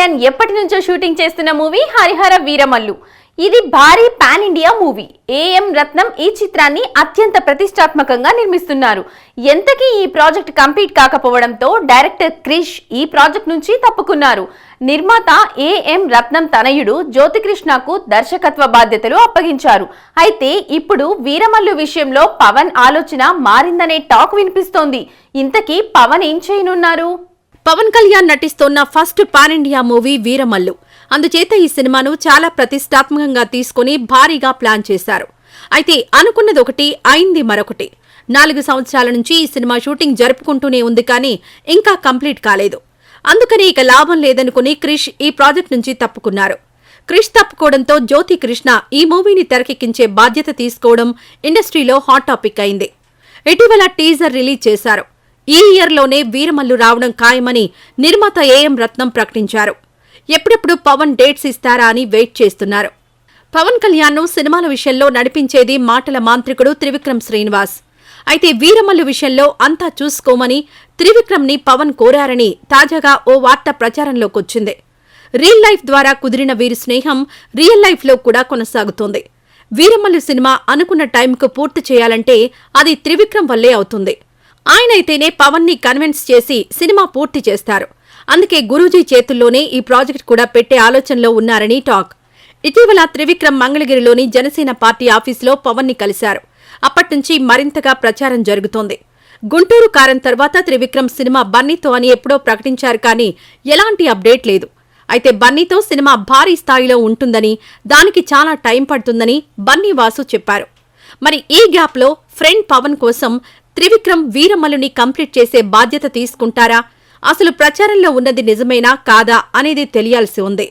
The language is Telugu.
కళ్యాణ్ ఎప్పటి నుంచో షూటింగ్ చేస్తున్న మూవీ హరిహర వీరమల్లు. ఇది భారీ పాన్ ఇండియా మూవీ. ఏఎం రత్నం ఈ చిత్రాన్ని అత్యంత ప్రతిష్టాత్మకంగా నిర్మిస్తున్నారు. ఎంతకీ ఈ ప్రాజెక్ట్ కంప్లీట్ కాకపోవడంతో డైరెక్టర్ క్రిష్ ఈ ప్రాజెక్ట్ నుంచి తప్పుకున్నారు. నిర్మాత ఏఎం రత్నం తనయుడు జ్యోతికృష్ణకు దర్శకత్వ బాధ్యతలు అప్పగించారు. అయితే ఇప్పుడు వీరమల్లు విషయంలో పవన్ ఆలోచన మారిందనే టాక్ వినిపిస్తోంది. ఇంతకీ పవన్ ఏం చేయనున్నారు? పవన్ కళ్యాణ్ నటిస్తోన్న first pan India movie Veeramallu. అందుచేత ఈ సినిమాను చాలా ప్రతిష్టాత్మకంగా తీసుకుని భారీగా ప్లాన్ చేశారు. అయితే అనుకున్నది ఒకటి, అయింది మరొకటి. 4 సంవత్సరాల నుంచి ఈ సినిమా షూటింగ్ జరుపుకుంటూనే ఉంది, కానీ ఇంకా కంప్లీట్ కాలేదు. అందుకని ఇక లాభం లేదనుకుని క్రిష్ ఈ ప్రాజెక్ట్ నుంచి తప్పుకున్నారు. క్రిష్ తప్పుకోవడంతో జ్యోతి కృష్ణ ఈ మూవీని తెరకెక్కించే బాధ్యత తీసుకోవడం ఇండస్ట్రీలో హాట్ టాపిక్ అయింది. ఇటీవల టీజర్ రిలీజ్ చేశారు. ఈ ఇయర్లోనే వీరమల్లు రావడం ఖాయమని నిర్మాత ఏఎం రత్నం ప్రకటించారు. ఎప్పుడెప్పుడు పవన్ డేట్స్ ఇస్తారా అని వెయిట్ చేస్తున్నారు. పవన్ కళ్యాణ్ను సినిమాల విషయంలో నడిపించేది మాటల మాంత్రికుడు త్రివిక్రమ్ శ్రీనివాస్. అయితే వీరమల్లు విషయంలో అంతా చూసుకోమని త్రివిక్రమ్ని పవన్ కోరారని తాజాగా ఓ వార్త ప్రచారంలోకొచ్చింది. రియల్ లైఫ్ ద్వారా కుదిరిన వీరి స్నేహం రియల్ లైఫ్లో కూడా కొనసాగుతోంది. వీరమల్లు సినిమా అనుకున్న టైంకు పూర్తి చేయాలంటే అది త్రివిక్రమ్ వల్లే అవుతుంది. ఆయనైతేనే పవన్ని కన్విన్స్ చేసి సినిమా పూర్తి చేస్తారు. అందుకే గురూజీ చేతుల్లోనే ఈ ప్రాజెక్ట్ కూడా పెట్టే ఆలోచనలో ఉన్నారని టాక్. ఇటీవల త్రివిక్రమ్ మంగళగిరిలోని జనసేన పార్టీ ఆఫీసులో పవన్ని కలిశారు. అప్పట్నుంచి మరింతగా ప్రచారం జరుగుతోంది. గుంటూరు కారం తర్వాత త్రివిక్రమ్ సినిమా బన్నీతో అని ఎప్పుడో ప్రకటించారు, కానీ ఎలాంటి అప్డేట్ లేదు. అయితే బన్నీతో సినిమా భారీ స్థాయిలో ఉంటుందని, దానికి చాలా టైం పడుతుందని బన్నీ వాసు చెప్పారు. మరి ఈ గ్యాప్లో ఫ్రెండ్ పవన్ కోసం త్రివిక్రమ్ వీరమల్లుని కంప్లీట్ చేసే బాధ్యత తీసుకుంటారా? అసలు ప్రచారంలో ఉన్నది నిజమేనా కాదా అనేది తెలియాల్సి ఉంది.